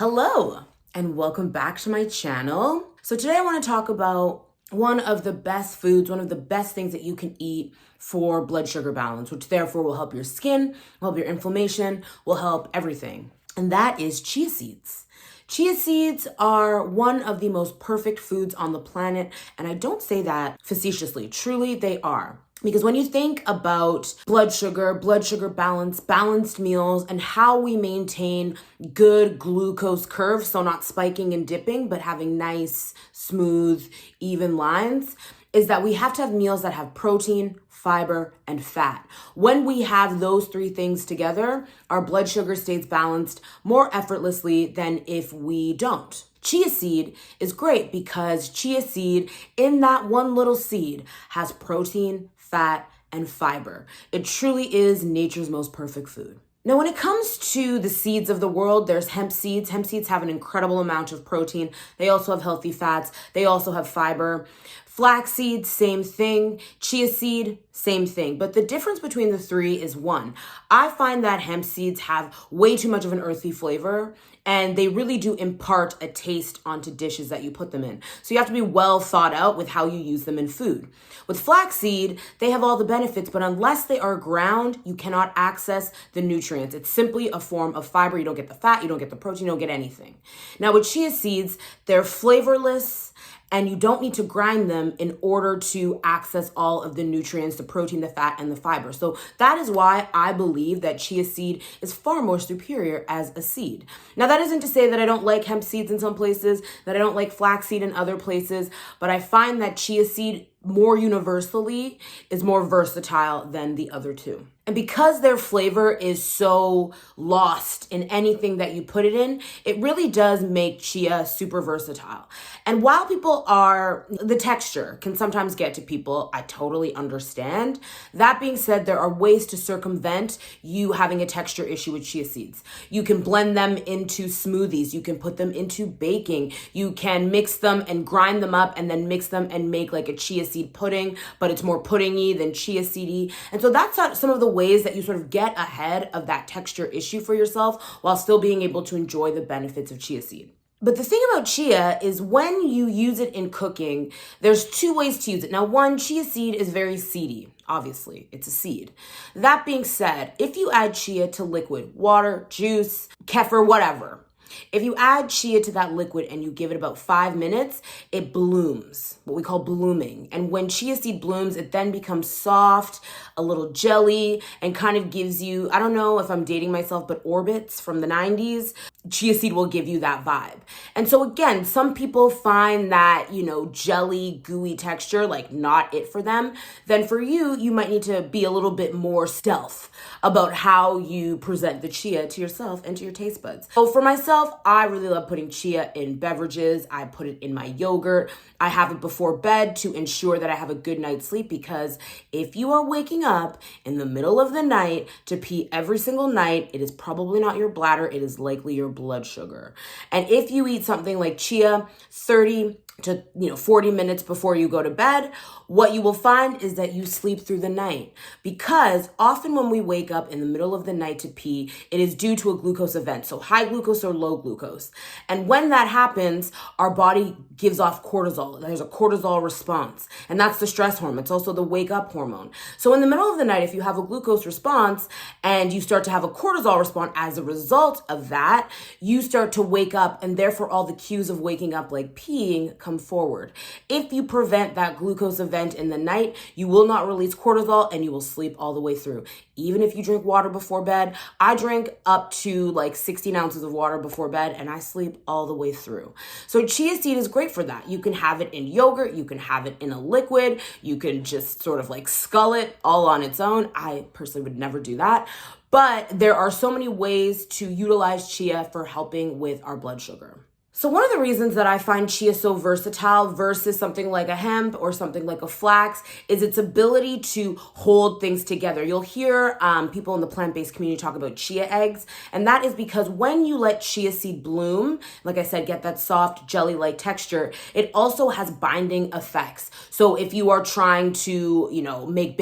Hello, and welcome back to my channel. So today I want to talk about one of the best foods, one of the best things that you can eat for blood sugar balance, which therefore will help your skin, will help your inflammation, will help everything. And that is chia seeds. Chia seeds are one of the most perfect foods on the planet, and I don't say that facetiously. Truly, they are. Because when you think about blood sugar balance, balanced meals, and how we maintain good glucose curves, so not spiking and dipping, but having nice, smooth, even lines, is that we have to have meals that have protein, fiber, and fat. When we have those three things together, our blood sugar stays balanced more effortlessly than if we don't. Chia seed is great because chia seed, in that one little seed, has protein, fat, and fiber. It truly is nature's most perfect food. Now, when it comes to the seeds of the world, there's hemp seeds. Hemp seeds have an incredible amount of protein. They also have healthy fats. They also have fiber. Flax seed, same thing. Chia seed, same thing. But the difference between the three is one. I find that hemp seeds have way too much of an earthy flavor, and they really do impart a taste onto dishes that you put them in. So you have to be well thought out with how you use them in food. With flaxseed, they have all the benefits, but unless they are ground, you cannot access the nutrients. It's simply a form of fiber. You don't get the fat, you don't get the protein, you don't get anything. Now with chia seeds, they're flavorless, and you don't need to grind them in order to access all of the nutrients, the protein, the fat, and the fiber. So that is why I believe that chia seed is far more superior as a seed. Now, that isn't to say that I don't like hemp seeds in some places, that I don't like flaxseed in other places, but I find that chia seed more universally is more versatile than the other two. And because their flavor is so lost in anything that you put it in, it really does make chia super versatile. And while the texture can sometimes get to people, I totally understand. That being said, there are ways to circumvent you having a texture issue with chia seeds. You can blend them into smoothies. You can put them into baking. You can mix them and grind them up and then mix them and make like a chia seed pudding, but it's more puddingy than chia seedy. And so that's some of the ways that you sort of get ahead of that texture issue for yourself while still being able to enjoy the benefits of chia seed. But the thing about chia is when you use it in cooking, there's two ways to use it. Now, one, chia seed is very seedy. Obviously, it's a seed. That being said, if you add chia to liquid, water, juice, kefir, whatever, if you add chia to that liquid and you give it about 5 minutes, it blooms, what we call blooming. And when chia seed blooms, it then becomes soft, a little jelly, and kind of gives you, I don't know if I'm dating myself, but Orbits from the 90s, chia seed will give you that vibe. And so again, some people find that, jelly, gooey texture, like not it for them. Then for you, you might need to be a little bit more stealth about how you present the chia to yourself and to your taste buds. So for myself, I really love putting chia in beverages. I put it in my yogurt. I have it before bed to ensure that I have a good night's sleep, because if you are waking up in the middle of the night to pee every single night, it is probably not your bladder. It is likely your blood sugar. And if you eat something like chia 30 to 40 minutes before you go to bed, what you will find is that you sleep through the night. Because often when we wake up in the middle of the night to pee, it is due to a glucose event, so high glucose or low glucose. And when that happens, our body gives off cortisol. There's a cortisol response, and that's the stress hormone. It's also the wake up hormone. So in the middle of the night, if you have a glucose response and you start to have a cortisol response as a result of that, you start to wake up, and therefore all the cues of waking up, like peeing, come forward. If you prevent that glucose event in the night, you will not release cortisol and you will sleep all the way through. Even if you drink water before bed, I drink up to like 16 ounces of water before bed and I sleep all the way through. So chia seed is great for that. You can have it in yogurt, you can have it in a liquid, you can just sort of like scull it all on its own. I personally would never do that. But there are so many ways to utilize chia for helping with our blood sugar. So one of the reasons that I find chia so versatile versus something like a hemp or something like a flax is its ability to hold things together. You'll hear people in the plant-based community talk about chia eggs, and that is because when you let chia seed bloom, like I said, get that soft jelly-like texture, it also has binding effects. So if you are trying to, make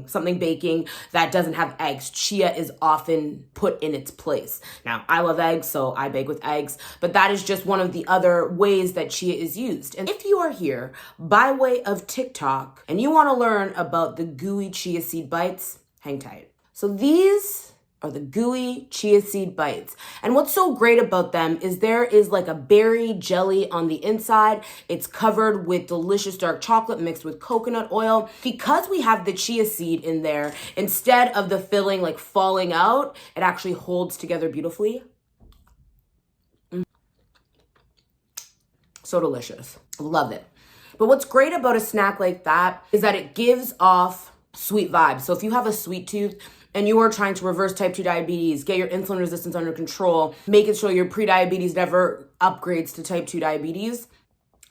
something baking that doesn't have eggs, chia is often put in its place. Now, I love eggs, so I bake with eggs, but that is just one of the other ways that chia is used. And if you are here by way of TikTok and you want to learn about the Gooey chia seed bites, hang tight. So these are the Gooey chia seed bites. And what's so great about them is there is like a berry jelly on the inside. It's covered with delicious dark chocolate mixed with coconut oil. Because we have the chia seed in there, instead of the filling like falling out, it actually holds together beautifully. So delicious. Love it. But what's great about a snack like that is that it gives off sweet vibes. So if you have a sweet tooth and you are trying to reverse type 2 diabetes, get your insulin resistance under control, make it so your prediabetes never upgrades to type 2 diabetes,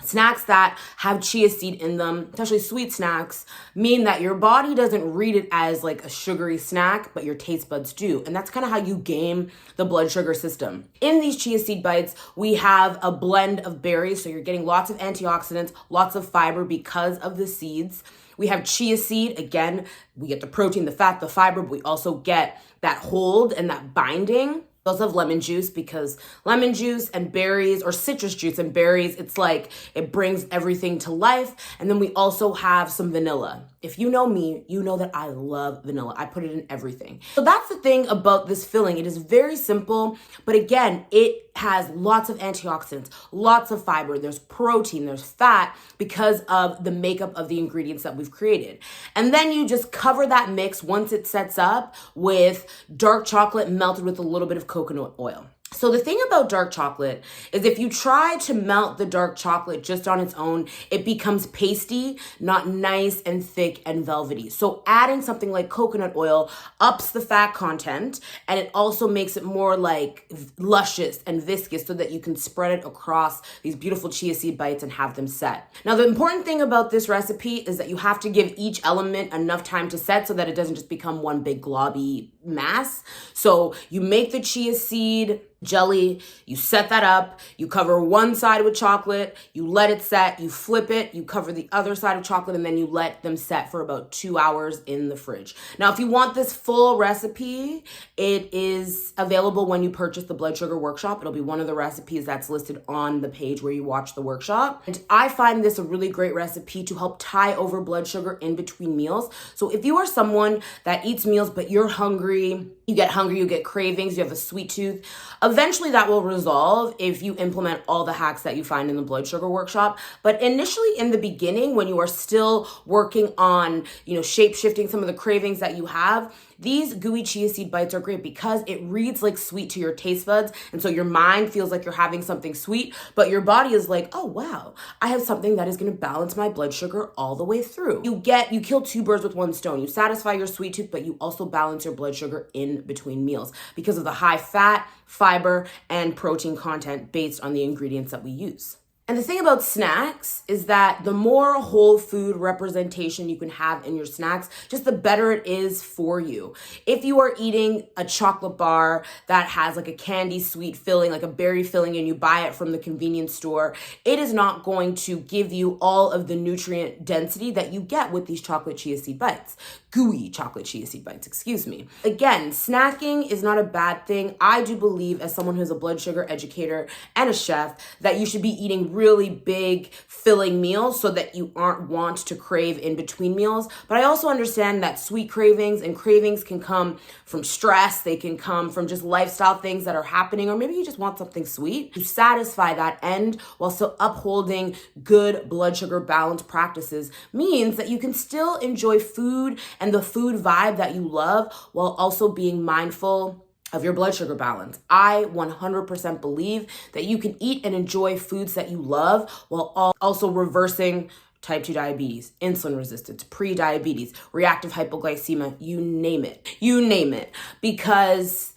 snacks that have chia seed in them, especially sweet snacks, mean that your body doesn't read it as like a sugary snack, but your taste buds do. And that's kind of how you game the blood sugar system. In these chia seed bites, we have a blend of berries. So you're getting lots of antioxidants, lots of fiber because of the seeds. We have chia seed. Again, we get the protein, the fat, the fiber, but we also get that hold and that binding. We also have lemon juice because lemon juice and berries, or citrus juice and berries, it's like it brings everything to life. And then we also have some vanilla. If you know me, you know that I love vanilla. I put it in everything. So that's the thing about this filling. It is very simple, but again, it has lots of antioxidants, lots of fiber, there's protein, there's fat because of the makeup of the ingredients that we've created. And then you just cover that mix once it sets up with dark chocolate melted with a little bit of coconut oil. So the thing about dark chocolate is if you try to melt the dark chocolate just on its own, it becomes pasty, not nice and thick and velvety. So adding something like coconut oil ups the fat content, and it also makes it more like luscious and viscous so that you can spread it across these beautiful chia seed bites and have them set. Now, the important thing about this recipe is that you have to give each element enough time to set so that it doesn't just become one big globby mass. So you make the chia seed jelly, you set that up, you cover one side with chocolate, you let it set, you flip it, you cover the other side of chocolate, and then you let them set for about 2 hours in the fridge. Now, if you want this full recipe, it is available when you purchase the Blood Sugar Workshop. It'll be one of the recipes that's listed on the page where you watch the workshop. And I find this a really great recipe to help tie over blood sugar in between meals. So if you are someone that eats meals, but you're hungry, you get cravings, you have a sweet tooth, eventually that will resolve if you implement all the hacks that you find in the Blood Sugar Workshop. But initially in the beginning, when you are still working on, shape-shifting some of the cravings that you have, these Gooey chia seed bites are great because it reads like sweet to your taste buds. And so your mind feels like you're having something sweet, but your body is like, oh, wow, I have something that is going to balance my blood sugar all the way through. You kill two birds with one stone. You satisfy your sweet tooth, but you also balance your blood sugar in between meals because of the high fat, fiber, and protein content based on the ingredients that we use. And the thing about snacks is that the more whole food representation you can have in your snacks, just the better it is for you. If you are eating a chocolate bar that has like a candy sweet filling, like a berry filling, and you buy it from the convenience store, it is not going to give you all of the nutrient density that you get with these chocolate chia seed bites. Gooey chocolate chia seed bites, excuse me. Again, snacking is not a bad thing. I do believe, as someone who's a blood sugar educator and a chef, that you should be eating really big filling meals so that you aren't want to crave in between meals. But I also understand that sweet cravings and cravings can come from stress. They can come from just lifestyle things that are happening, or maybe you just want something sweet to satisfy that end while still upholding good blood sugar balance practices means that you can still enjoy food and the food vibe that you love while also being mindful of your blood sugar balance. I 100% believe that you can eat and enjoy foods that you love while also reversing type 2 diabetes, insulin resistance, pre-diabetes, reactive hypoglycemia, you name it, because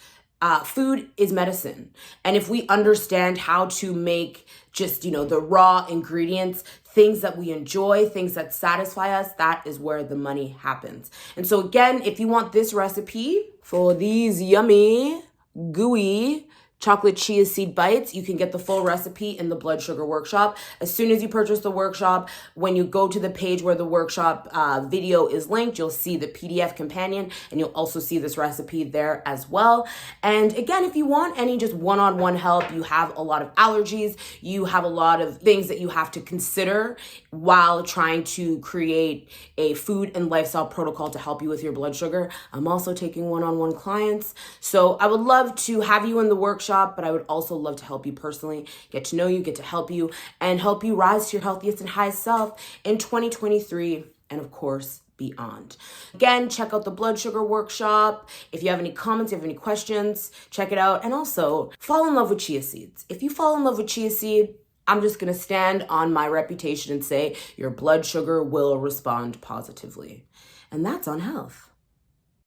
food is medicine. And if we understand how to make just, the raw ingredients, things that we enjoy, things that satisfy us, that is where the money happens. And so again, if you want this recipe for these yummy, gooey chocolate chia seed bites, you can get the full recipe in the blood sugar workshop. As soon as you purchase the workshop, when you go to the page where the workshop video is linked, you'll see the PDF companion, and you'll also see this recipe there as well. And again, if you want any just one-on-one help, you have a lot of allergies, you have a lot of things that you have to consider while trying to create a food and lifestyle protocol to help you with your blood sugar. I'm also taking one-on-one clients. So I would love to have you in the workshop, but I would also love to help you personally, get to know you, get to help you, and help you rise to your healthiest and highest self in 2023, and of course, beyond. Again, check out the blood sugar workshop. If you have any comments, if you have any questions, check it out. And also, fall in love with chia seeds. If you fall in love with chia seed, I'm just going to stand on my reputation and say your blood sugar will respond positively. And that's on health.